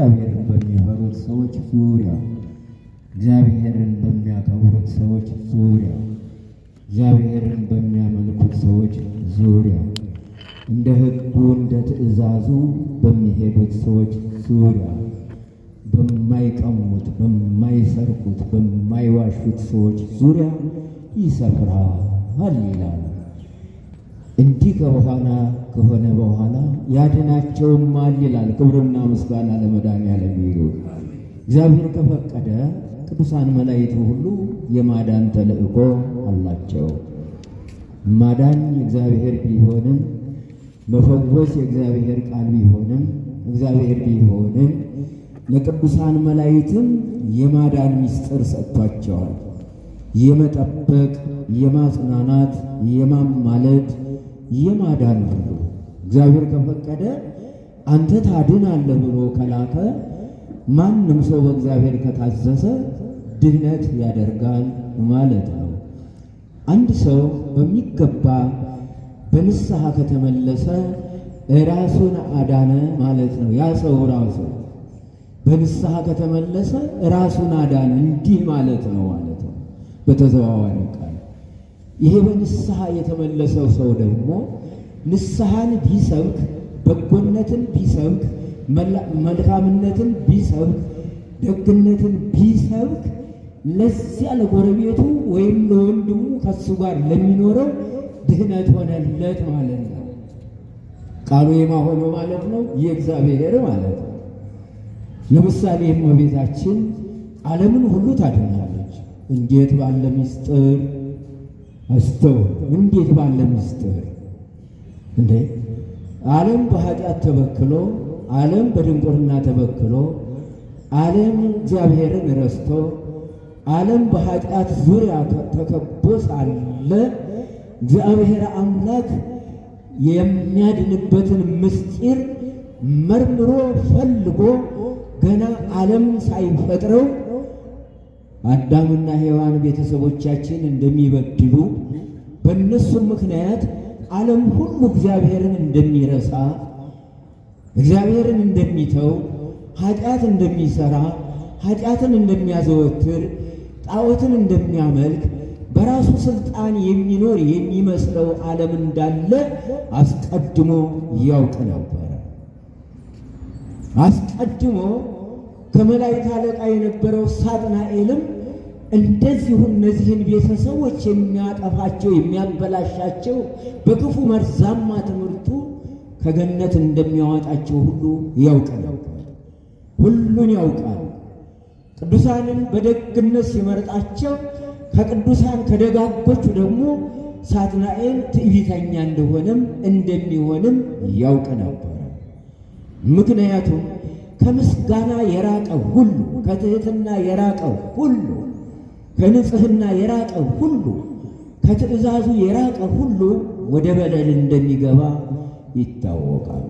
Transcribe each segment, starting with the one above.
እግዚአብሔርን በሚፈሩት ሰዎች ዙሪያ፣ እግዚአብሔርን በሚያከብሩት ሰዎች ዙሪያ፣ እግዚአብሔርን በሚያመልኩት ሰዎች ዙሪያ፣ እንደ ሕጉ እንደ ትእዛዙ በሚሄዱት ሰዎች ዙሪያ፣ በማይቀሙት፣ በማይሰርቁት፣ በማይዋሹት ሰዎች ዙሪያ ይሰፍራል ይላል። እንዲህ ከሆነ በኋላ ያድናቸውማል ይላል። ክብርና ምስጋና ለመድኃኔዓለም ይሁን። እግዚአብሔር ከፈቀደ ቅዱሳን መላእክት ሁሉ የማዳን ተልእኮ አላቸው። ማዳን የእግዚአብሔር ቢሆንም መፈወስ የእግዚአብሔር ቃል ቢሆንም ለቅዱሳን መላእክትም የማዳን ምስጢር ሰጥቷቸዋል። የመጠበቅ፣ የማጽናናት፣ የማማለድ፣ የማዳን ሁሉ እግዚአብሔር ከፈቀደ አንተ ታድናለህ ብሎ ከላከ ማንም ሰው በእግዚአብሔር ከታዘዘ ድህነት ያደርጋል ማለት ነው። አንድ ሰው በሚገባ በንስሐ ከተመለሰ ራሱን አዳነ ማለት ነው። ያ ሰው ራሱ በንስሐ ከተመለሰ ራሱን አዳነ እንዲህ ማለት ነው በተዘዋዋሪ ቃል። ይሄ በንስሐ የተመለሰው ሰው ደግሞ ንስሐን ቢሰብክ፣ በጎነትን ቢሰብክ፣ መልካምነትን ቢሰብክ፣ ደግነትን ቢሰብክ ለዚያ ለጎረቤቱ ወይም ለወንድሙ ከሱ ጋር ለሚኖረው ድህነት ሆነለት ማለት ነው። ቃሉ የማሆኑ ማለት ነው የእግዚአብሔር ማለት ነው። ለምሳሌ እመቤታችን ዓለምን ሁሉ ታድናለች። እንዴት ባለ ምስጢር አስተውል! እንዴት ባለ ምስጢር እንዴ! ዓለም በኃጢአት ተበክሎ፣ ዓለም በድንቁርና ተበክሎ፣ ዓለም እግዚአብሔርን ረስቶ፣ ዓለም በኃጢአት ዙሪያ ተከቦ ሳለ እግዚአብሔር አምላክ የሚያድንበትን ምስጢር መርምሮ ፈልጎ ገና ዓለም ሳይፈጥረው አዳምና ሔዋን ቤተሰቦቻችን እንደሚበድሉ በእነሱም ምክንያት ዓለም ሁሉ እግዚአብሔርን እንደሚረሳ፣ እግዚአብሔርን እንደሚተው፣ ኃጢአት እንደሚሰራ፣ ኃጢአትን እንደሚያዘወትር፣ ጣዖትን እንደሚያመልክ፣ በራሱ ስልጣን የሚኖር የሚመስለው ዓለም እንዳለ አስቀድሞ ያውቅ ነበረ። አስቀድሞ ከመላእክት አለቃ የነበረው ሳጥናኤልም እንደዚሁ እነዚህን ቤተሰቦች የሚያጠፋቸው የሚያበላሻቸው በክፉ መርዛማ ትምህርቱ ከገነት እንደሚያወጣቸው ሁሉ ያውቅ ነበር። ሁሉን ያውቃል። ቅዱሳንን በደግነት ሲመርጣቸው ከቅዱሳን ከደጋጎቹ ደግሞ ሳጥናኤል ትዕቢተኛ እንደሚሆንም ያውቅ ነበር። ምክንያቱም ከምስጋና የራቀ ሁሉ፣ ከትህትና የራቀ ሁሉ፣ ከንጽህና የራቀ ሁሉ፣ ከትእዛዙ የራቀ ሁሉ ወደ በደል እንደሚገባ ይታወቃል።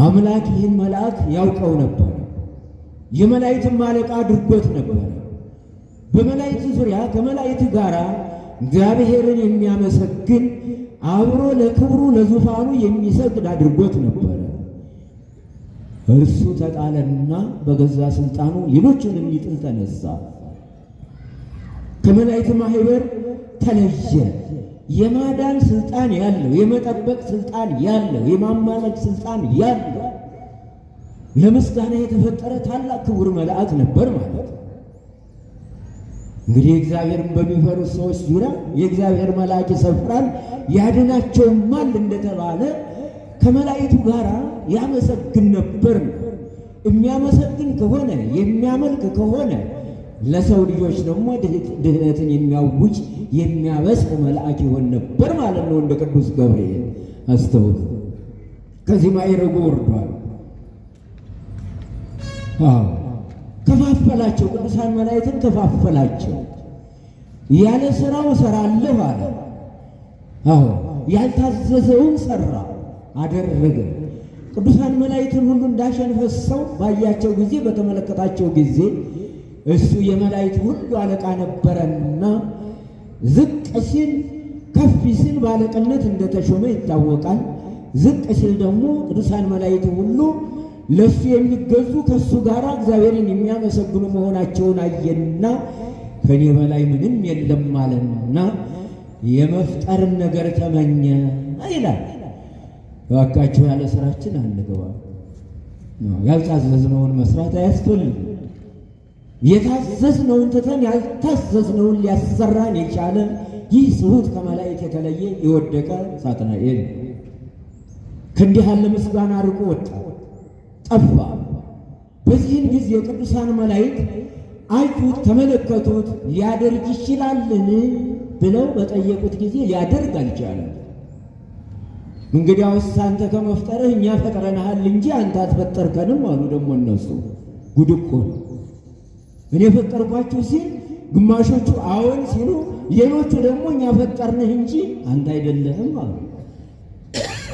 አምላክ ይህን መልአክ ያውቀው ነበር። የመላእክትም አለቃ አድርጎት ነበር። በመላእክት ዙሪያ ከመላእክት ጋር እግዚአብሔርን የሚያመሰግን አብሮ ለክብሩ ለዙፋኑ የሚሰግድ አድርጎት ነበር። እርሱ ተጣለና በገዛ ስልጣኑ ሌሎችን ሊጥል ተነሳ። ከመላእክት ማህበር ተለየ። የማዳን ስልጣን ያለው፣ የመጠበቅ ስልጣን ያለው፣ የማማለድ ስልጣን ያለው ለምስጋና የተፈጠረ ታላቅ ክቡር መልአክ ነበር ማለት ነው። እንግዲህ እግዚአብሔርን በሚፈሩት ሰዎች ዙሪያ የእግዚአብሔር መልአክ ይሰፍራል ያድናቸውማል እንደተባለ ከመላእክቱ ጋር ያመሰግን ነበር። የሚያመሰግን ከሆነ የሚያመልክ ከሆነ ለሰው ልጆች ደግሞ ድህነትን የሚያውጅ የሚያበስር መልአክ ይሆን ነበር ማለት ነው። እንደ ቅዱስ ገብርኤል አስተውሉ። ከዚህ ማዕረጉ ወርዷል። ከፋፈላቸው፣ ቅዱሳን መላእክትን ከፋፈላቸው። ያለ ስራው እሰራለሁ አለ። ያልታዘዘውን ሰራ አደረገ። ቅዱሳን መላእክትን ሁሉ እንዳሸንፈሰው ባያቸው ጊዜ በተመለከታቸው ጊዜ እሱ የመላእክት ሁሉ አለቃ ነበረና ዝቅ ሲል ከፍ ሲል ባለቅነት እንደተሾመ ይታወቃል። ዝቅ ሲል ደግሞ ቅዱሳን መላእክት ሁሉ ለሱ የሚገዙ ከሱ ጋር እግዚአብሔርን የሚያመሰግኑ መሆናቸውን አየና ከኔ በላይ ምንም የለም ማለትና የመፍጠርን ነገር ተመኘ ይላል። እባካችሁ ያለ ስራችን አንገባ። ያልታዘዝነውን መስራት አያስፈልግም። የታዘዝነውን ትተን ያልታዘዝነውን ሊያሰራን የቻለ ይህ ስሁት ከመላእክት የተለየ የወደቀ ሳጥናኤል ከእንዲህ ያለ ምስጋና ርቆ ወጣ፣ ጠፋ። በዚህን ጊዜ ቅዱሳን መላእክት አዩት፣ ተመለከቱት። ሊያደርግ ይችላልን ብለው በጠየቁት ጊዜ ሊያደርግ አልቻለም። እንግዲያውስ አንተ ከመፍጠርህ እኛ ፈጥረንሃል እንጂ አንተ አትፈጠርከንም አሉ። ደግሞ እነሱ ጉድ እኮ ነው። እኔ ፈጠርኳችሁ ሲል ግማሾቹ አዎን ሲሉ፣ ሌሎቹ ደግሞ እኛ ፈጠርንህ እንጂ አንተ አይደለህም አሉ።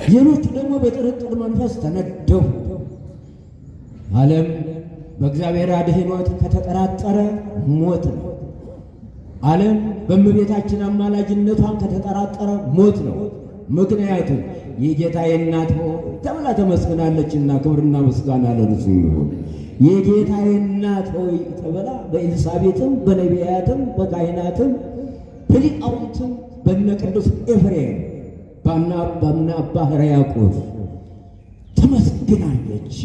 ሌሎቹ ደግሞ በጥርጥር መንፈስ ተነደፉ። ዓለም በእግዚአብሔር አድኅኖት ከተጠራጠረ ሞት ነው። ዓለም በእመቤታችን አማላጅነቷን ከተጠራጠረ ሞት ነው። ምክንያቱም የጌታዬ እናት ተብላ ተመስግናለችና ክብርና ምስጋና ለእርሱ ይሁን። የጌታዬ እናት ሆይ ተብላ በኤልሳቤጥም በነቢያትም በካህናትም በሊቃውንትም በነ ቅዱስ ኤፍሬም በእነ አባ ሕርያቆስ ተመስግናለች።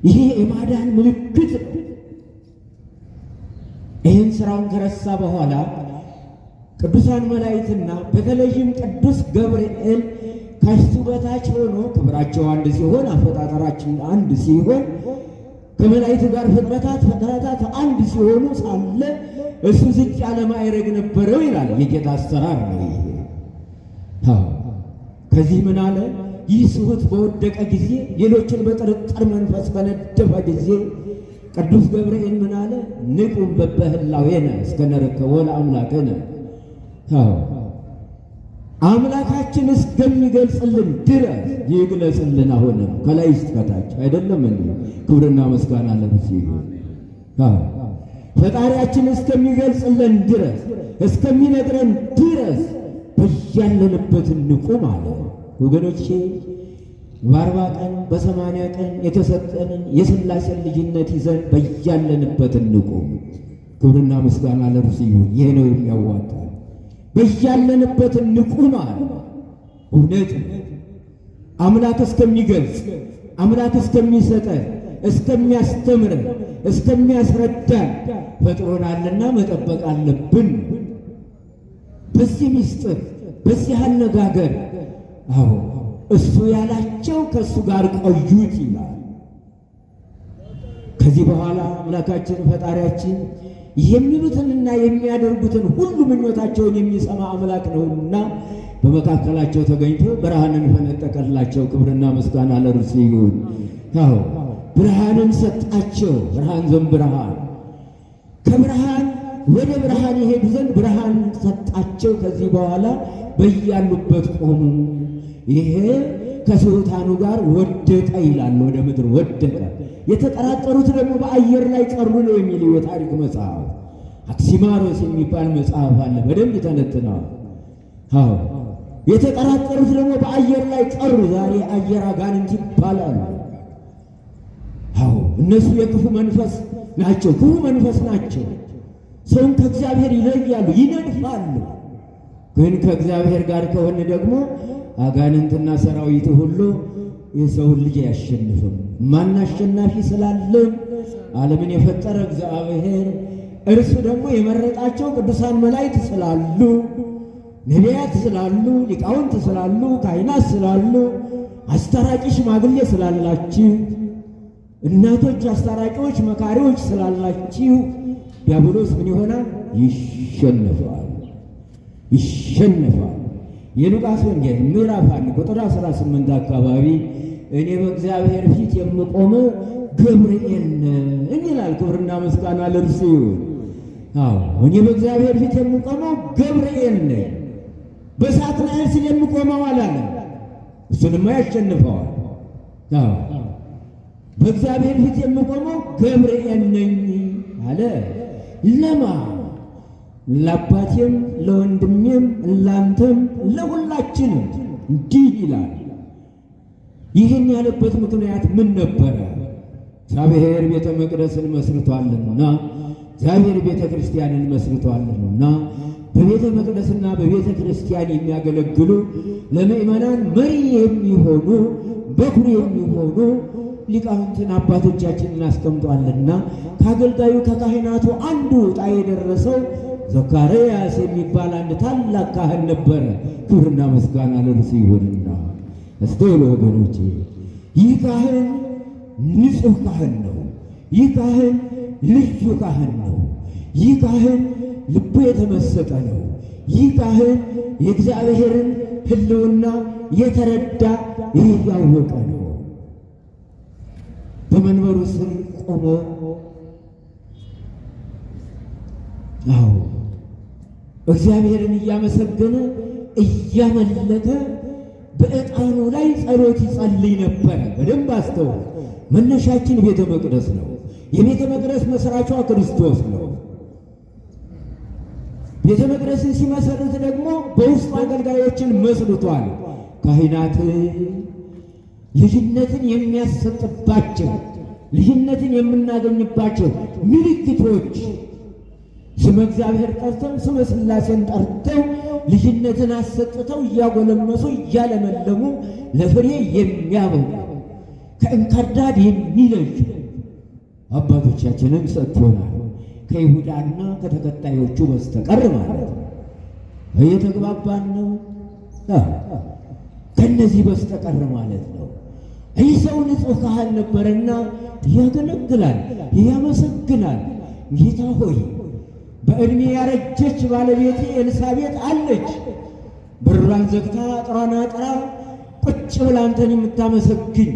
ይሄ የማዳን ምልክት ነው። ይህን ስራውን ከረሳ በኋላ ቅዱሳን መላእክትና በተለይም ቅዱስ ገብርኤል ከሱ በታች ሆኖ ክብራቸው አንድ ሲሆን አፈጣጠራችን አንድ ሲሆን ከመላእክት ጋር ፍጥረታት አንድ ሲሆኑ ሳለ እሱ ዝቅ ያለ ማዕረግ ነበረው ይላል። የጌታ አሰራር ነው ይሄ። ከዚህ ምን አለ? ይህ ስሁት በወደቀ ጊዜ፣ ሌሎችን በጥርጥር መንፈስ በነደፈ ጊዜ ቅዱስ ገብርኤል ምን አለ? ንቁም በበህላዌነ እስከ ነረከቦ ለአምላክነ። አምላካችን እስከሚገልጽልን ድረስ ይግለጽልን። አሁንም ከላይ እስከታች አይደለም እንዴ? ክብርና ምስጋና ለእርሱ ይሁን። ፈጣሪያችን እስከሚገልጽልን ድረስ እስከሚነግረን ድረስ በያለንበት እንቁም አለ። ወገኖቼ በ40 ቀን በ80 ቀን የተሰጠንን የሥላሴን ልጅነት ይዘን በያለንበት እንቁም። ክብርና ምስጋና ለእርሱ ይሁን። ይሄ ነው የሚያዋጣ። በያለንበት እንቁም አለ። እውነት አምላክ እስከሚገልጽ፣ አምላክ እስከሚሰጠን፣ እስከሚያስተምረን፣ እስከሚያስረዳን ፈጥሮናልና መጠበቅ አለብን። በዚህ ምስጢር፣ በዚህ አነጋገር እሱ ያላቸው ከእሱ ጋር ቆዩት ይላል። ከዚህ በኋላ አምላካችን ፈጣሪያችን የሚሉትንና የሚያደርጉትን ሁሉ ምኞታቸውን የሚሰማ አምላክ ነውና በመካከላቸው ተገኝቶ ብርሃንን ፈነጠቀላቸው። ክብርና ምስጋና ለእርሱ ይሁን። ብርሃንን ሰጣቸው። ብርሃን ዘእምብርሃን፣ ከብርሃን ወደ ብርሃን ይሄዱ ዘንድ ብርሃን ሰጣቸው። ከዚህ በኋላ በያሉበት ቆሙ። ይሄ ከስሁታኑ ጋር ወደቀ ይላል። ወደ ምድር ወደቀ። የተጠራጠሩት ደግሞ በአየር ላይ ቀሩ ነው የሚል የታሪክ መጽሐፍ አክሲማሮስ የሚባል መጽሐፍ አለ። በደንብ ተነትነዋል። የተጠራጠሩት ደግሞ በአየር ላይ ቀሩ። ዛሬ አየር አጋንንት ይባላሉ። እነሱ የክፉ መንፈስ ናቸው። ክፉ መንፈስ ናቸው። ሰውን ከእግዚአብሔር ይለያሉ፣ ይነድፋሉ። ግን ከእግዚአብሔር ጋር ከሆነ ደግሞ አጋንንትና ሰራዊቱ ሁሉ የሰውን ልጅ አያሸንፍም። ማን አሸናፊ ስላለን? ዓለምን የፈጠረ እግዚአብሔር፣ እርሱ ደግሞ የመረጣቸው ቅዱሳን መላእክት ስላሉ፣ ነቢያት ስላሉ፣ ሊቃውንት ስላሉ፣ ካህናት ስላሉ፣ አስታራቂ ሽማግሌ ስላላችሁ፣ እናቶች አስታራቂዎች፣ መካሪዎች ስላላችሁ ዲያብሎስ ምን ይሆናል? ይሸነፋል። ይሸነፋል። የሉቃስ ወንጌል ምዕራፍ 1 ቁጥር 18 አካባቢ እኔ በእግዚአብሔር ፊት የምቆመው ገብርኤል ነኝ ይላል። ክብርና ምስጋና ለእርሱ ይሁን። እኔ በእግዚአብሔር ፊት የምቆመው ገብርኤል ነኝ። በሳጥናኤል ስል የምቆመው አላለም። እሱንማ ያሸንፈዋል። በእግዚአብሔር ፊት የምቆመው ገብርኤል ነኝ አለ። ለማ ለአባቴም ለወንድሜም ላንተም ለሁላችንም እንዲህ ይላል። ይህን ያለበት ምክንያት ምን ነበረ? እግዚአብሔር ቤተ መቅደስን መስርቷልና፣ እግዚአብሔር ቤተ ክርስቲያንን መስርቷልና በቤተ መቅደስና በቤተ ክርስቲያን የሚያገለግሉ ለምእመናን መሪ የሚሆኑ በኩር የሚሆኑ ሊቃውንትን አባቶቻችንን አስቀምጧልና ከአገልጋዩ ከካህናቱ አንዱ ዕጣ የደረሰው ዘካርያስ የሚባል አንድ ታላቅ ካህን ነበረ። ክብርና ምስጋና ለእርሱ ይሁንና አስተውሉ ወገኖቼ፣ ይህ ካህን ንጹሕ ካህን ነው። ይህ ካህን ልዩ ካህን ነው። ይህ ካህን ልቡ የተመሰጠ ነው። ይህ ካህን የእግዚአብሔርን ሕልውና የተረዳ ያወቀ ነው። በመንበሩ ስር ቆሞ እግዚአብሔርን እያመሰገነ እያመለከ በዕጣኑ ላይ ጸሎት ይጸልይ ነበረ። በደንብ አስተውሉ። መነሻችን ቤተ መቅደስ ነው። የቤተ መቅደስ መስራቿ ክርስቶስ ነው። ቤተ መቅደስን ሲመሰርት ደግሞ በውስጡ አገልጋዮችን መስርቷል። ካህናት ልጅነትን የሚያሰጥባቸው ልጅነትን የምናገኝባቸው ምልክቶች ስመ እግዚአብሔር ጠርተው ስመ ሥላሴን ጠርተው ልጅነትን አሰጥተው እያጎለመሱ እያለመለሙ ለፍሬ የሚያበቁ ከእንክርዳድ የሚለዩ አባቶቻችንም ሰጥቶናል። ከይሁዳና ከተከታዮቹ በስተቀር ማለት ነው። እየተግባባን ነው። ከነዚህ በስተቀር ማለት ነው። ይህ ሰው ንጹሕ ካህን ነበረና ያገለግላል፣ ያመሰግናል። ጌታ ሆይ በዕድሜ ያረጀች ባለቤቴ ኤልሳቤጥ አለች። በሯን ዘግታ አጥሯን አጥራ ቁጭ ብላ አንተን የምታመሰግኝ፣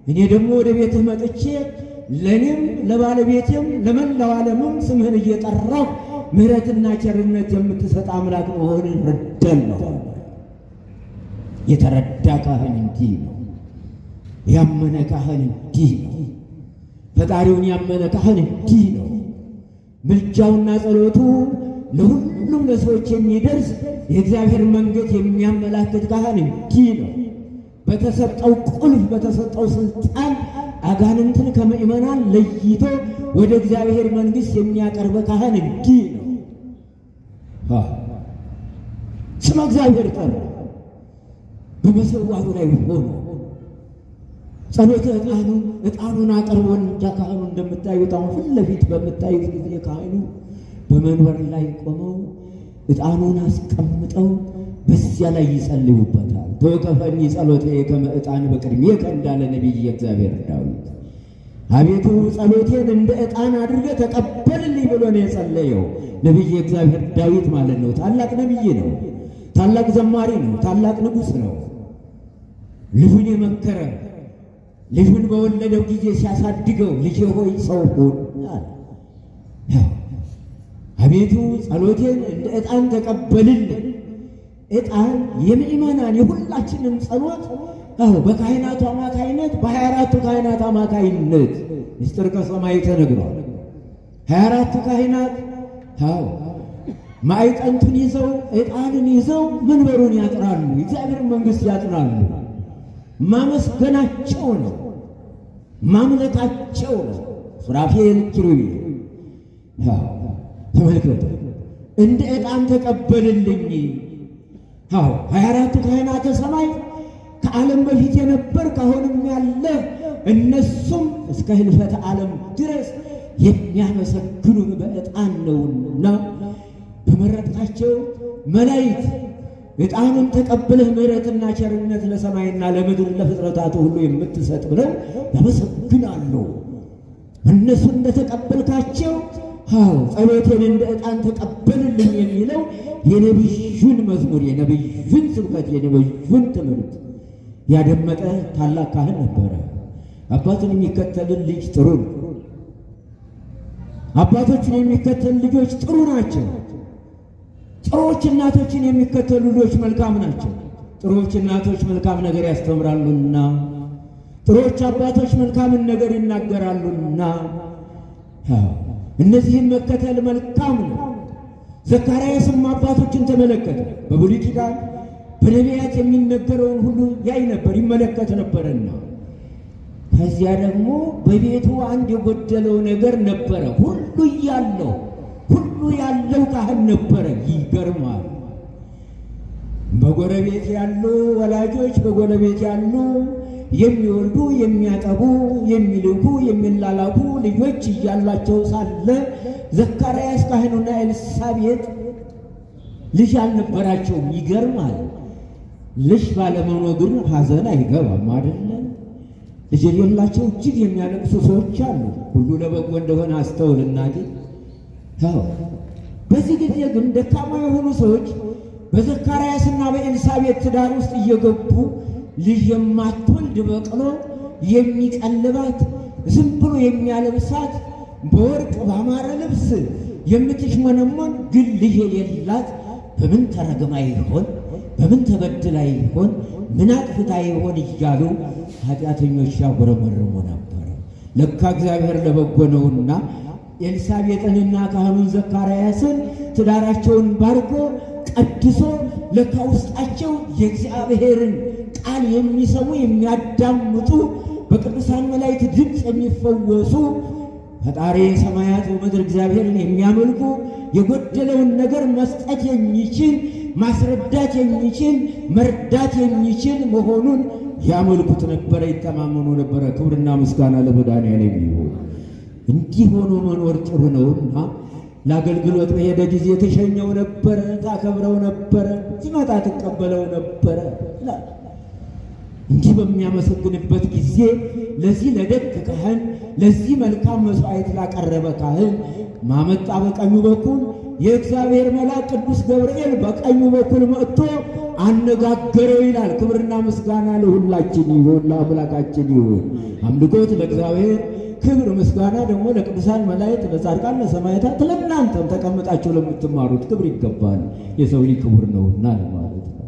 እኔ ደግሞ ወደ ቤትህ መጥቼ ለእኔም ለባለቤቴም ለመላው ዓለምም ስምህን እየጠራሁ ምሕረትና ቸርነት የምትሰጥ አምላክ መሆንን ረዳለሁ። የተረዳ ካህን እንዲህ ነው። ያመነ ካህን እንዲህ ነው። ፈጣሪውን ያመነ ካህን እንዲህ ነው። ምልጃውና ጸሎቱ ለሁሉም ለሰዎች የሚደርስ የእግዚአብሔር መንገድ የሚያመላክት ካህን እንዲህ ነው። በተሰጠው ቁልፍ በተሰጠው ስልጣን አጋንንትን ከምእመናን ለይቶ ወደ እግዚአብሔር መንግሥት የሚያቀርበ ካህን እንዲህ ነው። ስመ እግዚአብሔር ጠራ። በመሰዋቱ ላይ ሆኖ ጸሎተ ዕጣኑን አቅርቦ እንደ ካህኑ እንደምታዩት አሁን ፊት ለፊት በምታዩት ጊዜ ካህኑ በመንበር ላይ ቆመው ዕጣኑን አስቀምጠው በዚያ ላይ ይጸልዩበታል። ተወከፈኒ ጸሎቴ ከመ ዕጣን በቅድሜከ እንዳለ ነቢይ እግዚአብሔር ዳዊት። አቤቱ ጸሎቴን እንደ ዕጣን አድርገህ ተቀበልልኝ ብሎ ነው የጸለየው ነቢይ እግዚአብሔር ዳዊት ማለት ነው። ታላቅ ነቢይ ነው። ታላቅ ዘማሪ ነው። ታላቅ ንጉሥ ነው። ልጁን የመከረ ልጁን በወለደው ጊዜ ሲያሳድገው ልጄ ሆይ ሰው ሁን አለ። አቤቱ ጸሎቴን እንደ ዕጣን ተቀበልልኝ። ዕጣን የምእመናን የሁላችንም ጸሎት በካህናቱ አማካይነት በ24ቱ ካህናት አማካይነት ምስጢር ከሰማይ ተነግሯል። 24ቱ ካህናት ማዕጠንቱን ይዘው ዕጣንን ይዘው መንበሩን ያጥራሉ፣ የእግዚአብሔር መንግሥት ያጥራሉ። ማመስገናቸው ነው፣ ማምለካቸው ነው። ሱራፌል ኪሩቤል ተመልከቱ፣ እንደ ዕጣን ተቀበልልኝ። 24ቱ ካህናተ ሰማይ ከዓለም በፊት የነበር ካሁንም ያለ እነሱም እስከ ህልፈተ ዓለም ድረስ የሚያመሰግኑን በዕጣን ነውና በመረጥካቸው መላእክት ዕጣኑን ተቀብለህ ምሕረትና ቸርነት ለሰማይና ለምድር ለፍጥረታቱ ሁሉ የምትሰጥ ብለው ያመሰግናሉ። እነሱ እንደተቀበልካቸው ጸሎቴን እንደ ዕጣን ተቀበልልኝ የሚለው የነቢዩን መዝሙር፣ የነቢዩን ስብከት፣ የነቢዩን ትምህርት ያደመጠ ታላቅ ካህን ነበረ። አባቱን የሚከተልን ልጅ ጥሩ ነው። አባቶችን የሚከተሉ ልጆች ጥሩ ናቸው። ጥሩዎች እናቶችን የሚከተሉ ልጆች መልካም ናቸው። ጥሩዎች እናቶች መልካም ነገር ያስተምራሉና፣ ጥሩዎች አባቶች መልካምን ነገር ይናገራሉና እነዚህን መከተል መልካም ነው። ዘካርያስም አባቶችን ተመለከተ። በብሉይ ኪዳን በነቢያት የሚነገረውን ሁሉ ያይ ነበር፣ ይመለከት ነበርና ከዚያ ደግሞ በቤቱ አንድ የጎደለው ነገር ነበረ። ሁሉ ያለው ካህን ነበረ። ይገርማል። በጎረቤት ያሉ ወላጆች፣ በጎረቤት ያሉ የሚወልዱ የሚያጠቡ የሚልኩ የሚላላኩ ልጆች እያሏቸው ሳለ ዘካርያስ ካህኑና ኤልሳቤጥ ልጅ አልነበራቸውም። ይገርማል። ልጅ ባለመኖሩ ግን ሐዘን አይገባም አይደለ? ልጅ የሌላቸው እጅግ የሚያለቅሱ ሰዎች አሉ። ሁሉ ለበጎ እንደሆነ አስተውል እናቴ። በዚህ ጊዜ ግን ደካማ የሆኑ ሰዎች በዘካርያስና በኤልሳቤጥ ትዳር ውስጥ እየገቡ ልጅ የማትወልድ በቅሎ የሚቀልባት ዝም ብሎ የሚያለብሳት በወርቅ ባማረ ልብስ የምትሽመነመን ግን ልጅ የሌላት በምን ተረግማ ይሆን? በምን ተበድላ ይሆን? ምን አጥፍታ ይሆን እያሉ ኃጢአተኞች ያጉረመርሙ ነበር። ለካ እግዚአብሔር ለበጎ ነውና ኤልሳቤጥንና ካህኑን ዘካርያስን ትዳራቸውን ባርኮ ቀድሶ ለካ ውስጣቸው የእግዚአብሔርን ቃል የሚሰሙ የሚያዳምጡ በቅዱሳን መላእክት ድምፅ የሚፈወሱ ፈጣሪ ሰማያት ወምድር እግዚአብሔርን የሚያመልኩ የጎደለውን ነገር መስጠት የሚችል ማስረዳት የሚችል መርዳት የሚችል መሆኑን ያመልኩት ነበረ፣ ይተማመኑ ነበረ። ክብርና ምስጋና ለመድኃኔዓለም ይሁን። እንዲህ ሆኖ መኖር ጥሩ ነውና ለአገልግሎት በሄደ ጊዜ ተሸኘው ነበረ፣ ታከብረው ነበረ፣ ሲመጣ ትቀበለው ነበረ። እንዲህ በሚያመሰግንበት ጊዜ ለዚህ ለደግ ካህን ለዚህ መልካም መስዋዕት ላቀረበ ካህን ማመጣ በቀኙ በኩል የእግዚአብሔር መልአክ ቅዱስ ገብርኤል በቀኙ በኩል መጥቶ አነጋገረው ይላል። ክብርና ምስጋና ለሁላችን ይሁን፣ ለአምላካችን ይሁን። አምልኮት ለእግዚአብሔር፣ ክብር ምስጋና ደግሞ ለቅዱሳን መላእክት፣ ለጻድቃን፣ ለሰማዕታት፣ ለእናንተም ተቀምጣችሁ ለምትማሩት ክብር ይገባል። የሰው ልጅ ክቡር ነውና ለማለት ነው።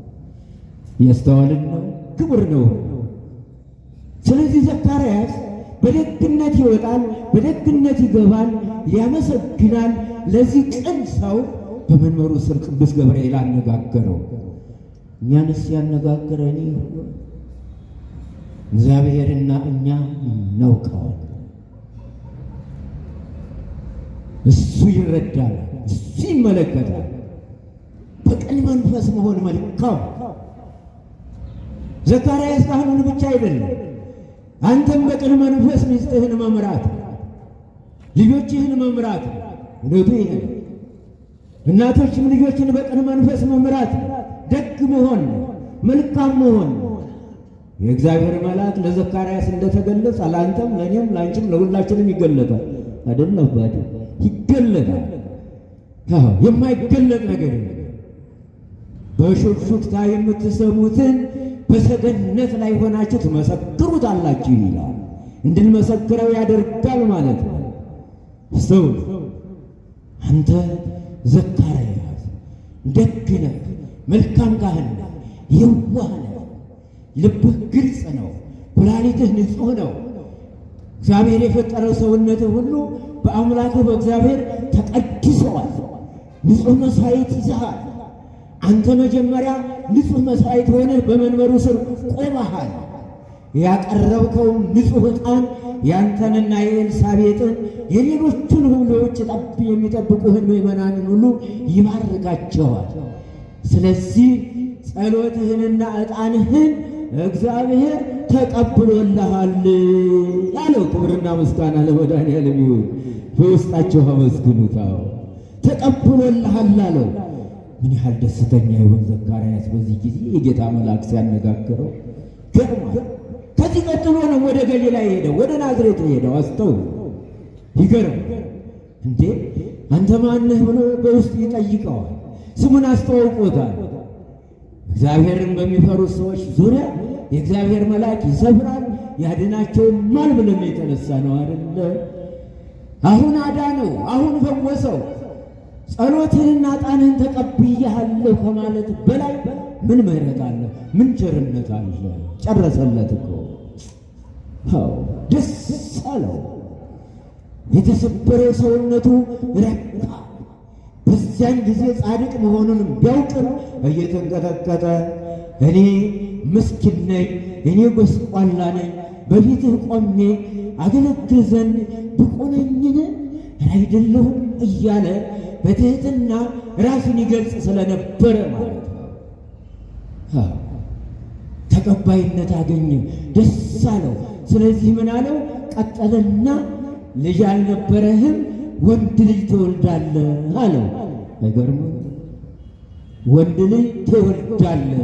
ያስተዋልን ነው ክቡር ነው። ስለዚህ ዘካርያስ በደግነት ይወጣል፣ በደግነት ይገባል፣ ያመሰግናል። ለዚህ ቅን ሰው በመንበሩ ስር ቅዱስ ገብርኤል አነጋገረው። እኛንስ ያነጋገረን እግዚአብሔርና እኛ እናውቀዋል። እሱ ይረዳል፣ እሱ ይመለከታል። በቅን መንፈስ መሆን መልካም። ዘካርያስ ካህኑን ብቻ አይደለም፣ አንተም በቅን መንፈስ ሚስትህን መምራት፣ ልጆችህን መምራት። እውነቱ ይሄ እናቶችም ልጆችን በቅን መንፈስ መምራት፣ ደግ መሆን፣ መልካም መሆን። የእግዚአብሔር መልአክ ለዘካርያስ እንደተገለጸ ለአንተም ለእኔም ለአንቺም ለሁላችንም ይገለጣል። አይደለም ባዲ ይገለጣል። የማይገለጥ ነገር በሹክሹክታ የምትሰሙትን በሰገነት ላይ ሆናችሁ ትመሰክሩታላችሁ ይላል። እንድንመሰክረው ያደርጋል ማለት ነው። ሰው አንተ ዘካርያስ ደግ ነህ፣ መልካም ካህን ነህ፣ የዋህ ነህ፣ ልብህ ግልጽ ነው፣ ኩላሊትህ ንጹሕ ነው። እግዚአብሔር የፈጠረው ሰውነትህ ሁሉ በአምላክህ በእግዚአብሔር ተቀድሰዋል። ንጹሕ መሥዋዕት ይዘሃል። አንተ መጀመሪያ ንጹሕ መሥዋዕት ሆነህ በመንበሩ ስር ቆመሃል። ያቀረብከው ንጹሕ ዕጣን ያንተንና የኤልሳቤጥን የሌሎቹን ሁሎች የሚጠብቁህን ምእመናንን ሁሉ ይባርካቸዋል። ስለዚህ ጸሎትህንና ዕጣንህን እግዚአብሔር ተቀብሎልሃል ያለው። ክብርና ምስጋና ለመድኃኔዓለም ይሁን። በውስጣቸው አመስግኑት። ተቀብሎልሃል አለው። ምን ያህል ደስተኛ ይሆን ዘካርያስ በዚህ ጊዜ የጌታ መልአክ ሲያነጋግረው። ገርማል። ከዚህ ቀጥሎ ነው ወደ ገሊላ ሄደው፣ ወደ ናዝሬት ሄደው። አስተውሉ። ይገርም እንዴ! አንተ ማነህ ብሎ በውስጥ ይጠይቀዋል። ስሙን አስተዋውቆታል። እግዚአብሔርን በሚፈሩት ሰዎች ዙሪያ የእግዚአብሔር መልአክ ይሰፍራል፣ ያድናቸውማል ብለን የተነሳ ነው አይደለ? አሁን አዳነው፣ አሁን ፈወሰው። ጸሎትህንና ዕጣንህን ተቀብያለሁ ከማለት በላይ ምን ምሕረት አለ? ምን ቸርነት አለ? ጨረሰለት እኮ። ደስ አለው። የተሰበረ ሰውነቱ ረካ። በዚያን ጊዜ ጻድቅ መሆኑን ቢያውቅም እየተንቀጠቀጠ እኔ ምስኪን ነኝ፣ እኔ ጎስቋላ ነኝ፣ በፊትህ ቆሜ አገለግል ዘንድ ብቁ ነኝን? አይደለሁም እያለ በትህትና ራሱን ይገልጽ ስለነበረ ማለት ነው። ተቀባይነት አገኘ፣ ደስ አለው። ስለዚህ ምን አለው? ቀጠለና ልጅ አልነበረህም፣ ወንድ ልጅ ትወልዳለህ አለው። አይገርምም? ወንድ ልጅ ትወልዳለህ፣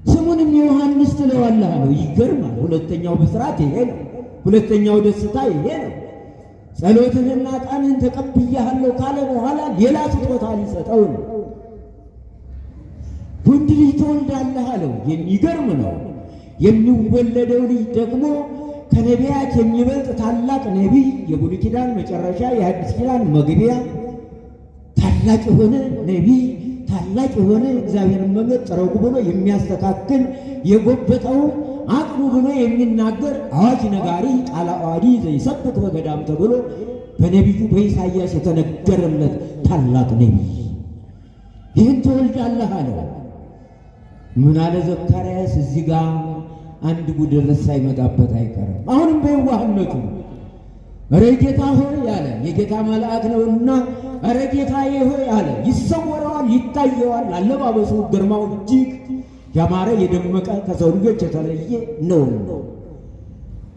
ስሙንም ዮሐንስ ትለዋለህ አለው። ይገርማል። ሁለተኛው ብስራት ይሄ ነው። ሁለተኛው ደስታ ይሄ ነው። ጸሎትህንና ዕጣንህን ተቀብያለሁ ካለ በኋላ ሌላ ስጦታ ሊሰጠው ነው። ወንድ ልጅ ትወልዳለህ አለው። የሚገርም ነው። የሚወለደው ልጅ ደግሞ ከነቢያት የሚበልጥ ታላቅ ነቢይ፣ የብሉይ ኪዳን መጨረሻ የሐዲስ ኪዳን መግቢያ፣ ታላቅ የሆነ ነቢይ፣ ታላቅ የሆነ እግዚአብሔርን መንገድ ጥረጉ ብሎ የሚያስተካክል የጎበጠው አቅኑ ብሎ የሚናገር አዋጅ ነጋሪ ቃለ ዓዋዲ ዘይሰብክ በገዳም ተብሎ በነቢዩ በኢሳይያስ የተነገረለት ታላቅ ነቢይ ይህን ትወልዳለህ አለው። ምን አለ ዘካርያስ? እዚህ ጋር አንድ ጉድለት ሳይመጣበት አይቀርም። አሁንም በየዋህነቱ ኧረ ጌታ ሆይ አለ። የጌታ መልአክ ነውና ኧረ ጌታዬ ሆይ አለ። ይሰወረዋል፣ ይታየዋል። አለባበሱ ግርማው እጅግ ያማረ የደመቀ ከሰው ልጆች የተለየ ነው።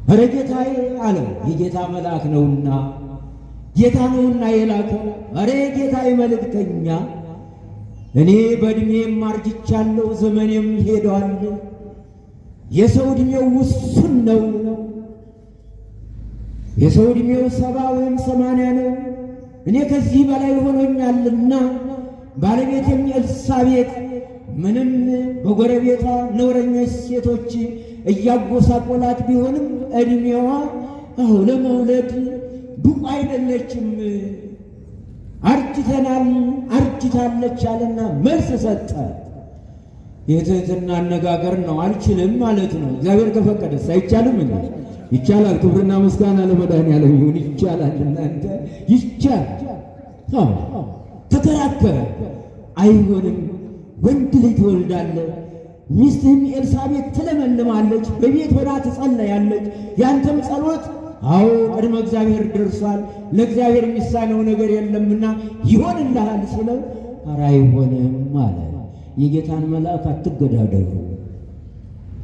ኧረ ጌታዬ አለው። የጌታ መልአክ ነውና ጌታ ነውና የላከው። ኧረ ጌታዬ መልእክተኛ እኔ በዕድሜም አርጅቻለሁ፣ ዘመኔም ሄዷል። የሰው ዕድሜው ውሱን ነው። የሰው ዕድሜው 70 ወይም 80 ነው። እኔ ከዚህ በላይ ሆኖኛልና ባለቤቴም ኤልሳቤጥ ምንም በጎረቤቷ ነውረኞች ሴቶች እያጎሳቆላት ቢሆንም ዕድሜዋ ለመውለድ ብቁ አይደለችም። አርጅተናል፣ አርጅታለች አለና መልስ ሰጠ። የትህትና አነጋገር ነው። አልችልም ማለት ነው። እግዚአብሔር ከፈቀደስ አይቻልም እንዴ? ይቻላል። ክብርና ምስጋና ለመድኃኒዓለም ይሁን። ይቻላል። እናንተ ይቻላል። ተከራከረ። አይሆንም፣ ወንድ ልጅ ትወልዳለህ፣ ሚስትህም ኤልሳቤጥ ትለመልማለች፣ በቤት ሆና ትጸለያለች። ያንተም ጸሎት ቅድመ እግዚአብሔር ደርሷል፣ ለእግዚአብሔር የሚሳነው ነገር የለምና ይሆንልሃል ሲለው ኧረ አይሆንም አለ። የጌታን መልአክ አትገዳደሩ።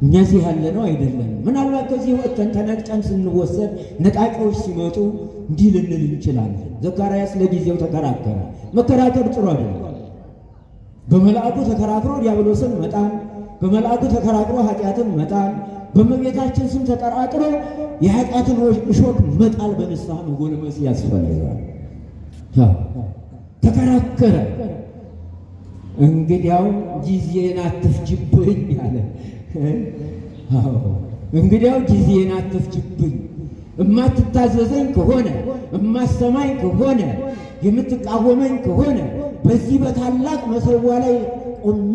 እኛ እዚህ ያለ ነው አይደለም። ምናልባት ከዚህ ወጥተን ተነጥቀን ስንወሰድ ነጣቂዎች ሲመጡ እንዲህ ልንል እንችላለን። ዘካርያስ ለጊዜው ተከራከረ። መከራከር ጥሩ አይደለም። በመልአኩ ተከራክሮ ዲያብሎስን መጣን፣ በመልአኩ ተከራክሮ ኃጢአትን መጣን፣ በእመቤታችን ስም ተጠራጥሮ የኃጢአትን እሾክ መጣል በንስሐ መጎልመስ ያስፈልጋል። ተከራከረ። እንግዲያው ጊዜን አትፍጅብኝ አለ። እንግዲያው ጊዜን አትፍጅብኝ፣ እማትታዘዘኝ ከሆነ እማሰማኝ ከሆነ የምትቃወመኝ ከሆነ በዚህ በታላቅ መሠዊያ ላይ ቆሜ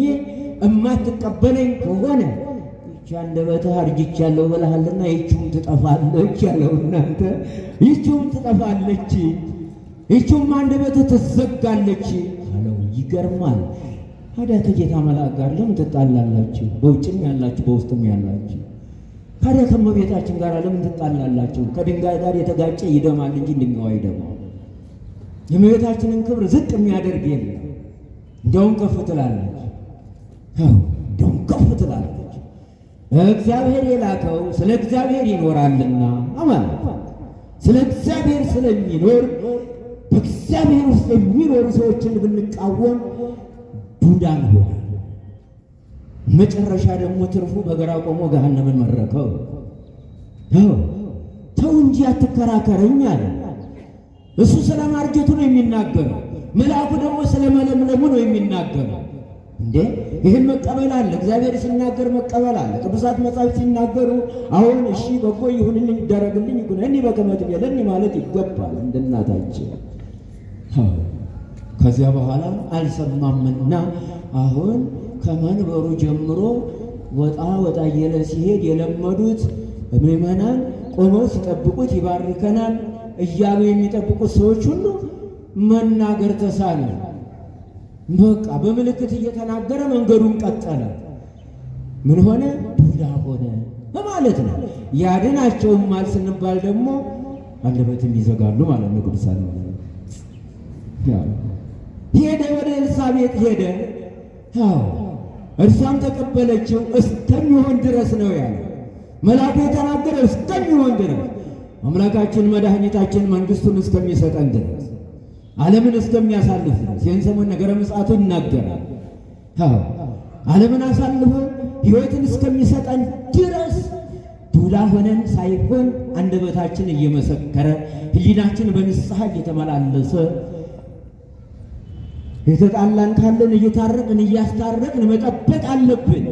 እማትቀበለኝ ከሆነ ይህች አንደበትህ አርጅቻለሁ ብለሃልና ይህችውም ትጠፋለች ያለው። እናንተ ይህችውም ትጠፋለች፣ ይህችውም አንደበትህ ትዘጋለች አለው። ይገርማል። ታዲያ ከጌታ መልአክ ጋር ለምን ትጣላላችሁ? በውጭም ያላችሁ በውስጥም ያላችሁ። ታዲያ ከእመቤታችን ጋር ለምን ትጣላላችሁ? ከድንጋይ ጋር የተጋጨ ይደማል እንጂ ድንጋዩ አይደማም። የእመቤታችንን ክብር ዝቅ የሚያደርግ የለም። እንዲያውም ከፍ ትላለች። እንዲያውም ከፍ ትላለች። እግዚአብሔር የላከው ስለ እግዚአብሔር ይኖራልና ማለት ስለ እግዚአብሔር ስለሚኖር በእግዚአብሔር ውስጥ የሚኖሩ ሰዎችን ብንቃወም ዱዳ ነው። መጨረሻ ደግሞ ትርፉ በግራ ቆሞ ገሃነምን መረከው። ተው እንጂ አትከራከረኝ አለ። እሱ ስለ ማርጀቱ ነው የሚናገረው። መልአኩ ደግሞ ስለ መለምለሙ ነው የሚናገረው። እንዴ ይህን መቀበል አለ። እግዚአብሔር ሲናገር መቀበል አለ። ቅዱሳት መጻሕፍት ሲናገሩ አሁን እሺ በጎ ይሁንልኝ ይደረግልኝ ይሁን በከመ ትቤለኒ ማለት ይገባል እንደ እናታችን። ከዚያ በኋላ አልሰማምና አሁን ከመንበሩ ጀምሮ ወጣ ወጣ እያለ ሲሄድ የለመዱት ምዕመናን ቆመው ሲጠብቁት ይባርከናል እያሉ የሚጠብቁት ሰዎች ሁሉ መናገር ተሳነ። በቃ በምልክት እየተናገረ መንገዱን ቀጠለ። ምን ሆነ? ዱዳ ሆነ ማለት ነው። ያድናቸውም ማል ስንባል ደግሞ አንደበትም ይዘጋሉ ማለት ነው። ቅዱሳን ሄደ፣ ወደ ኤልሳቤጥ ሄደ። እርሷም ተቀበለችው እስከሚሆን ድረስ ነው ያለ መልአኩ የተናገረ እስከሚሆን ድረስ አምላካችን መድኃኒታችን መንግሥቱን እስከሚሰጠን ድረስ ዓለምን እስከሚያሳልፍ ድረስ ይህን ሰሞን ነገረ ምጽአቱ ይናገራል። ዓለምን አሳልፎ ሕይወትን እስከሚሰጠን ድረስ ዱላ ሆነን ሳይሆን አንደበታችን እየመሰከረ ሕሊናችን በንስሐ እየተመላለሰ የተጣላን ካለን እየታረቅን እያስታረቅን መጠበቅ አለብን።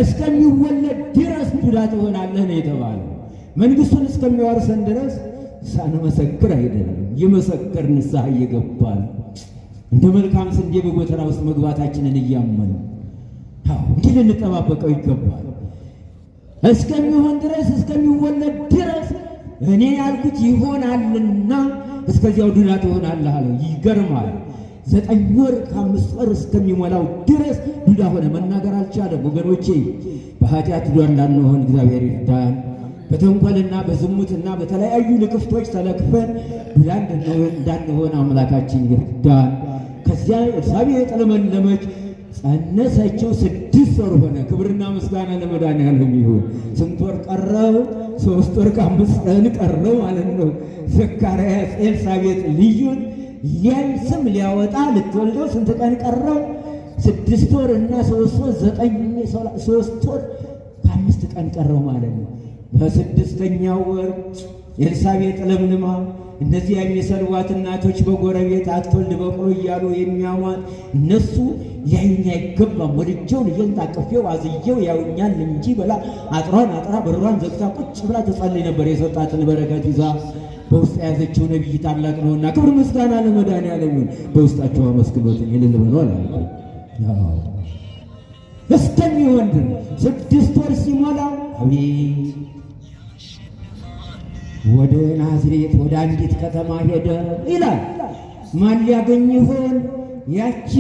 እስከሚወለድ ድረስ ዱላ ትሆናለህ ነው የተባለው። መንግሥቱን እስከሚዋርሰን ድረስ ሳንመሰክር አይደለም፣ የመሰከር ንስሐ እየገባን እንደ መልካም ስንዴ በጎተራ ውስጥ መግባታችንን እያመን እንዲህ ልንጠባበቀው ይገባል። እስከሚሆን ድረስ እስከሚወለድ ድረስ እኔ ያልኩት ይሆናልና እስከዚያው ዱላ ትሆናለህ አለው። ይገርማል። 9 ወር ከ5 ወር እስከሚሞላው ድረስ ዱዳ ሆነ። መናገር አልቻለም። ወገኖቼ በኃጢአት ዱዳ እንዳንሆን እግዚአብሔር ይርዳን። በተንኮልና በዝሙትና በተለያዩ ልክፍቶች ተለክፈን ዱዳ እንዳንሆን አምላካችን ይርዳን። ከዚያ ኤልሳቤጥ ለመለመች፣ ጸነሰችው፣ 6 ወር ሆነ። ክብርና ምስጋና ለመድኃኒዓለም ይሁን። ስንት ወር ቀረው? 3 ወር ከ5 ቀን ቀረው ማለት ነው። ዘካርያስ ኤልሳቤጥ ልዩን ያን ስም ሊያወጣ ልትወልደው ስንት ቀን ቀረው? 6 ወር እና 3 ወር 3 ወር ከ5 ቀን ቀረው ማለት ነው። በ6ኛው ወር ኤልሳቤጥ ለምልማ እነዚህ የሚሰልዋት እናቶች በጎረቤት አትወልድ በቅሎ እያሉ የሚያሟት እነሱ ሊያዩኝ አይገባም፣ ወልጄው ልጄን ታቅፌው አዝዬው ያዩኛል እንጂ ብላ አጥሯን አጥራ በሯን ዘግታ ቁጭ ብላ ተጸልይ ነበር። የሰጣትን በረከት ይዛ በውስጥ የያዘችው ነቢይ ታላቅ ነውና ክብር ምስጋና ለመድኃኒዓለም ይሁን። በውስጣቸው አመስግኖትን ይልል ብሏል አለ። እስከሚሆን ድረስ 6 ወር ሲሞላው አቤት ወደ ናዝሬት ወደ አንዲት ከተማ ሄደ ይላል። ማን ሊያገኝ ይሆን? ያቺ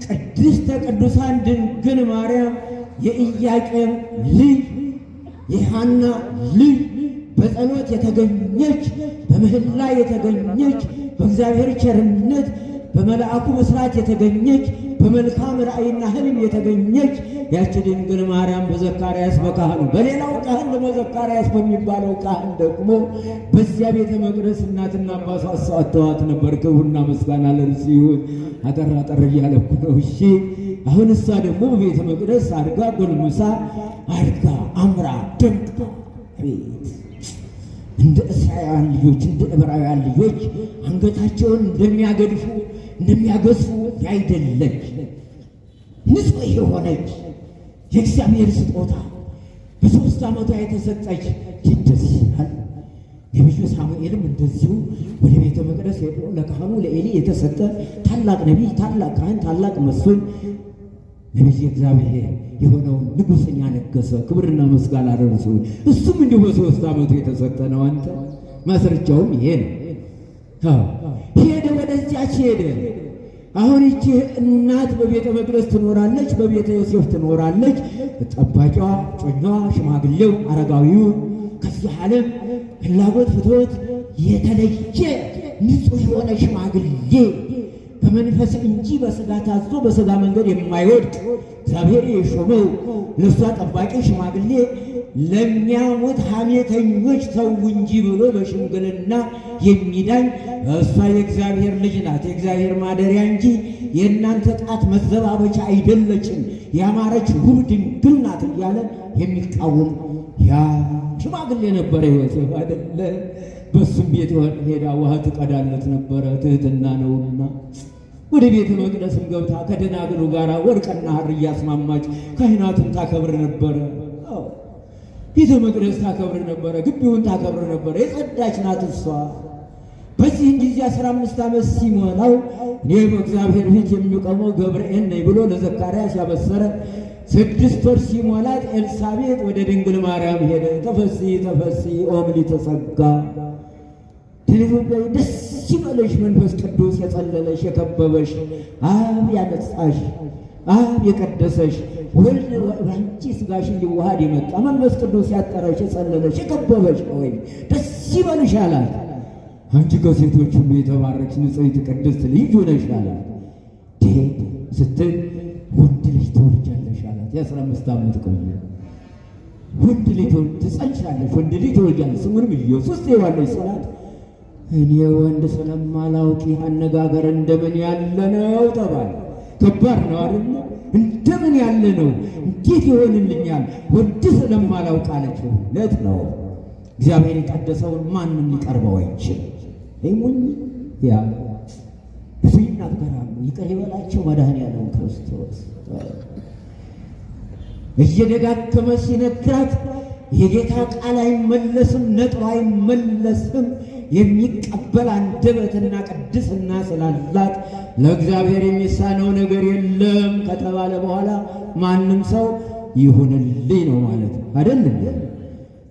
ቅድስተ ቅዱሳን ድንግል ማርያም የኢያቄም ልጅ የሐና ልጅ በጸሎት የተገኘች በምህላ የተገኘች በእግዚአብሔር ቸርነት በመልአኩ መስራት የተገኘች በመልካም ራእይና ህልም የተገኘች ያቺ ድንግል ማርያም በዘካርያስ በካህኑ በሌላው ካህን ለዘካርያስ በሚባለው ካህን ደግሞ በዚያ ቤተ መቅደስ እናትና አባቷ አስተዋት ነበር። ክብርና ምስጋና ለእርሱ ይሁን። አጠር አጠር እያለኩ ነው። እሺ አሁን እሷ ደግሞ በቤተ መቅደስ አድጋ ጎልምሳ አድጋ አምራ ደምቃ ቤት እንደ እስራኤላውያን ልጆች እንደ ዕብራውያን ልጆች አንገታቸውን እንደሚያገድፉ እንደሚያገዝፉ ያይደለች ንጹሕ የሆነች የእግዚአብሔር ስጦታ በ3 ዓመቷ የተሰጠች ደስ ይላል። ነቢዩ ሳሙኤልም እንደዚሁ ወደ ቤተ መቅደስ ሄዶ ለካህኑ ለኤሊ የተሰጠ ታላቅ ነቢይ፣ ታላቅ ካህን፣ ታላቅ መስፍን ነቢይ እግዚአብሔር የሆነውን ንጉሥኛ ነገሰ። ክብርና ምስጋና ለእርሱ። እሱም እንዲሁ በ3 ዓመቱ የተሰጠ ነው። አንተ ማስረጃውም ይሄ ነው። ሄደ፣ ወደዚያች ሄደ። አሁን ይቺ እናት በቤተ መቅደስ ትኖራለች፣ በቤተ ዮሴፍ ትኖራለች። ጠባቂዋ፣ ጮኛዋ፣ ሽማግሌው፣ አረጋዊው ከዚህ ዓለም ፍላጎት ፍትወት የተለየ ንጹሕ የሆነ ሽማግሌ በመንፈስ እንጂ በሥጋ ታዞ በሥጋ መንገድ የማይወድቅ እግዚአብሔር የሾመው ለእሷ ጠባቂ ሽማግሌ ለሚያሙት ሐሜተኞች ተው እንጂ ብሎ በሽምግልና የሚዳኝ እሷ የእግዚአብሔር ልጅ ናት፣ የእግዚአብሔር ማደሪያ እንጂ የእናንተ ጣት መዘባበቻ አይደለችም፣ ያማረች ውብ ድንግል ናት እያለ የሚቃወም ያ ሽማግሌ ነበረ። ዮሴፍ አይደለ? በሱም ቤት ሄዳ ውሃ ትቀዳለት ነበረ። ትህትና ነውና ወደ ቤተ መቅደስም ገብታ ከደናግሉ ጋር ወርቅና ሐር እያስማማች ካህናቱን ታከብር ነበረ። ቤተ መቅደስ ታከብር ነበረ። ግቢውን ታከብር ነበረ። የጸዳች ናት እሷ። በዚህን ጊዜ 15 ዓመት ሲሞላው እኔ በእግዚአብሔር ፊት የሚቆመው ገብርኤል ነኝ ብሎ ለዘካርያስ ያበሰረ 6 ወር ሲሞላት ኤልሳቤጥ ወደ ድንግል ማርያም ሄደ። ተፈሲ ተፈሲ ኦ ምልዕተ ጸጋ ደስ ይበልሽ መንፈስ ቅዱስ የጸለለሽ የከበበሽ አብ ያነጻሽ አብ የቀደሰሽ ወልድ ባንቺ ሥጋሽን ሊዋሃድ የመጣ መንፈስ ቅዱስ ያጠረሽ የጸለለሽ የከበበሽ ሆይ ደስ ይበልሽ አላት። አንቺ ከሴቶች ሁሉ የተባረክሽ ንጽሕት ቅድስት ልጅ ሆነሽ አላት። ስትል ወንድ ልጅ ትወልጃለሽ አላት። የ15 ዓመት ቆየ ወንድ ልጅ ትጸንሻለሽ፣ ወንድ ልጅ ትወልጃለሽ፣ ስሙንም ኢየሱስ ትይዋለሽ ስላት እኔ ወንድ ስለማላውቅ አነጋገር እንደምን ያለ ነው ተባለ። ከባድ ነው አይደል? እንደምን ያለ ነው፣ እንዴት ይሆንልኛል ወንድ ስለማላውቅ አለች። እውነት ነው። እግዚአብሔር የቀደሰውን ማንም ሊቀርበው አይችልም። ይሙኝ ያ ብዙ ይናገራሉ። ይቅር ይበላቸው መድኃኔዓለም ክርስቶስ እየደጋገመ ሲነግራት የጌታ ቃል አይመለስም፣ ነጥብ አይመለስም። የሚቀበል አንደበትና ቅድስና ስላላት ለእግዚአብሔር የሚሳነው ነገር የለም ከተባለ በኋላ ማንም ሰው ይሁንልኝ ነው ማለት ነው አይደል?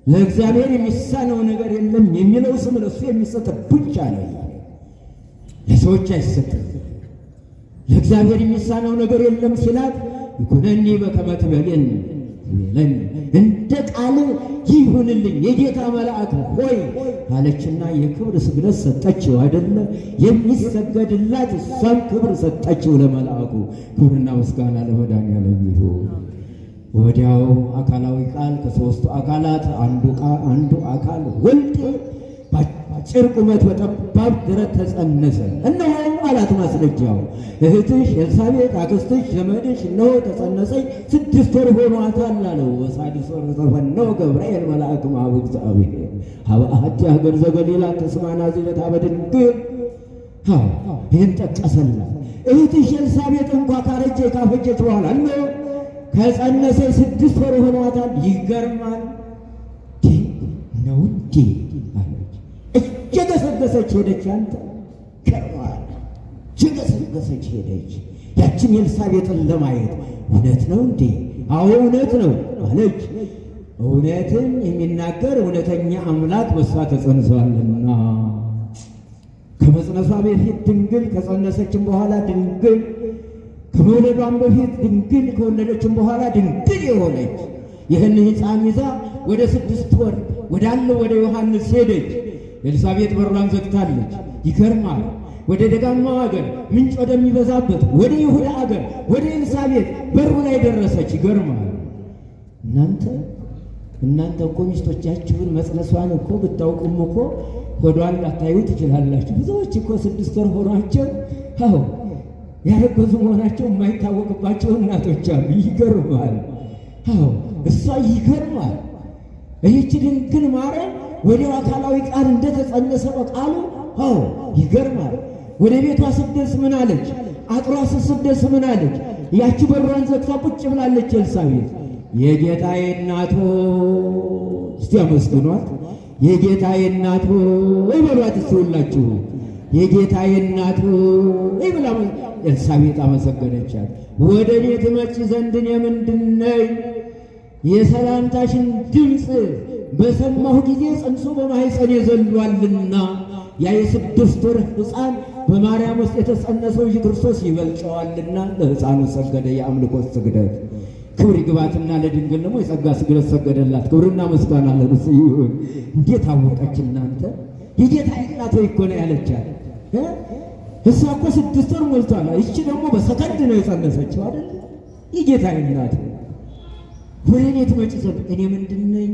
ለእግዚአብሔር የሚሳነው ነገር የለም የሚለው ስም ለእሱ የሚሰጥ ብቻ ነው፣ ለሰዎች አይሰጥም። ለእግዚአብሔር የሚሳነው ነገር የለም ሲላት ይኩነኒ በከመ ትቤለኒ እንደ ቃል ይሁንልኝ የጌታ መልአክ ሆይ አለችና የክብር ስግደት ሰጠችው አይደለ? የሚሰገድላት እሷም ክብር ሰጠችው ለመልአኩ። ክብርና ምስጋና ለመድኃኔዓለም ይሁን። ወዲያው አካላዊ ቃል ከሦስቱ አካላት አንዱ አካል ወልድ በአጭር ቁመት በጠባብ ደረት ተጸነሰ። እነሆ አላት ማስረጃው፣ እህትሽ ኤልሳቤጥ አክስትሽ ዘመድሽ እነሆ ተጸነሰች፣ 6 ወር ሆኗታል አለው። በሳድስ ወር ተፈነወ ገብርኤል መልአክ እምኀበ እግዚአብሔር ሀበ አሐቲ ሀገር ዘገሊላ ተስማ ናዝሬት ኀበ ድንግል። ይህን ጠቀሰላት። እህትሽ ኤልሳቤጥ እንኳ ካረጀ ካፈጀች በኋላ እነሆ ከጸነሰች 6 ወር ሆኗታል። ይገርማል ነው እንዴ አለች። እየገሰገሰች ሄደች። አንተ ገርማል። እየገሰገሰች ሄደች ያችን ኤልሳቤጥን ለማየት። እውነት ነው እንዴ? አዎ እውነት ነው አለች። እውነትን የሚናገር እውነተኛ አምላክ በሷ ተጸንሷልና ከመጽነሷ በፊት ድንግል፣ ከጸነሰችም በኋላ ድንግል፣ ከመውለዷም በፊት ድንግል፣ ከወለደችም በኋላ ድንግል የሆነች ይህን ሕፃን ይዛ ወደ 6 ወር ወዳለው ወደ ዮሐንስ ሄደች። ኤልሳቤጥ በሯን ዘግታለች። ይገርማል። ወደ ደጋማው አገር ምንጭ ወደሚበዛበት ወደ ይሁዳ አገር ወደ ኤልሳቤጥ በሩ ላይ ደረሰች። ይገርማል። እናንተ እኮ ሚስቶቻችሁን መጽነሷን እኮ ብታውቁም እኮ ሆዷን ላታዩ ትችላላችሁ። ብዙዎች እኮ 6 ወር ሆኗቸው ያረገዙ መሆናቸው የማይታወቅባቸው እናቶች አሉ። ይገርማል። እሷ ይገርማል። ይህች ድንግል ማርያም ወዲያው አካላዊ ቃል እንደተጸነሰ በቃሉ ይገርማል። ወደ ቤቷ ስትደርስ ምን አለች? አጥሯ ስትደርስ ምን አለች? ያቺ በሯን ዘግታ ቁጭ ብላለች ኤልሳቤጥ። የጌታዬ እናት እስቲ አመስግኗት። የጌታዬ እናት ወይ በሏት እስቲ ሁላችሁ። የጌታዬ እናት ወይ ብላ ኤልሳቤጥ አመሰገነቻት። ወደ እኔ ትመጪ ዘንድ እኔ ምንድን ነኝ? የሰላምታሽን ድምፅ በሰማሁ ጊዜ ጽንሱ በማኅፀኔ ዘሏልና ያ የ6 ወር ሕፃን በማርያም ውስጥ የተጸነሰው ልጅ ክርስቶስ ይበልጠዋልና ለሕፃኑ ሰገደ። የአምልኮት ስግደት ክብር ይግባትና ለድንግል ደግሞ የጸጋ ስግደት ሰገደላት። ክብርና ምስጋና ለእርሱ ይሁን። እንዴት አወቀች እናንተ? የጌታ እናት ሆይ እኮ ነው ያለቻት። እሷ እኮ 6 ወር ሞልቷል። ይቺ ደግሞ በሰከንድ ነው የጸነሰችው አይደል? የጌታ እናት ወደ እኔ ትመጪ ዘንድ እኔ ምንድን ነኝ?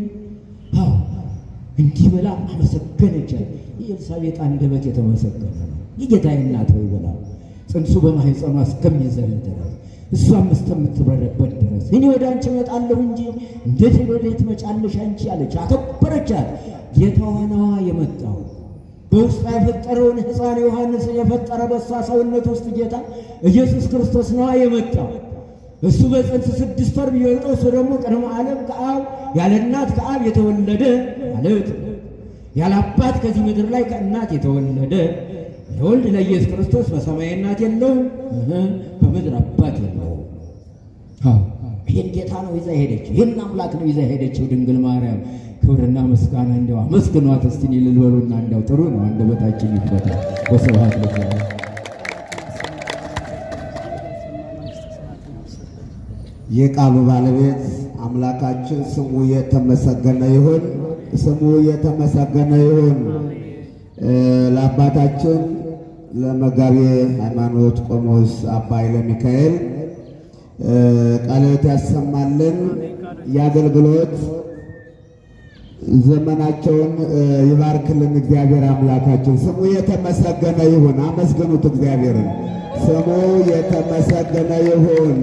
እንዲህ ብላ አመሰገነቻት። የኤልሳቤጥ አንደበት የተመሰገነ ነው። የጌታ እናት ሆይ ብላ ጽንሱ በማኅፀኗ እስከሚዘል ድረስ እሷም እስከምትበረበት ድረስ እኔ ወደ አንቺ እመጣለሁ እንጂ እንዴት ወደ እኔ ትመጫለሽ አንቺ አለች። አከበረቻት። ጌታዋ ነዋ የመጣው። በውስጧ የፈጠረውን ሕፃን ዮሐንስን የፈጠረ በሷ ሰውነት ውስጥ ጌታ ኢየሱስ ክርስቶስ ነዋ የመጣው። እሱ በጽንስ 6 ወር ቢወጣው እሱ ደግሞ ቅድመ ዓለም ከአብ ያለ እናት ከአብ የተወለደ ማለት ያለ አባት ከዚህ ምድር ላይ ከእናት የተወለደ ለወልድ ለኢየሱስ ክርስቶስ በሰማይ እናት የለውም፣ በምድር አባት የለውም። ይህን ጌታ ነው ይዛ ሄደች፣ ይህን አምላክ ነው ይዛ ሄደችው ድንግል ማርያም። ክብርና ምስጋና እንደው አመስግኗት እስቲ ልልበሉና እንደው ጥሩ ነው አንደበታችን ይፈታ። ወስብሐት ለእግዚአብሔር። የቃሉ ባለቤት አምላካችን ስሙ የተመሰገነ ይሁን። ስሙ የተመሰገነ ይሁን። ለአባታችን ለመጋቤ ሃይማኖት ቆሞስ አባ ኃይለ ሚካኤል ቃልዎት ያሰማልን። የአገልግሎት ዘመናቸውን ይባርክልን እግዚአብሔር አምላካችን። ስሙ የተመሰገነ ይሁን። አመስግኑት እግዚአብሔርን። ስሙ የተመሰገነ ይሁን።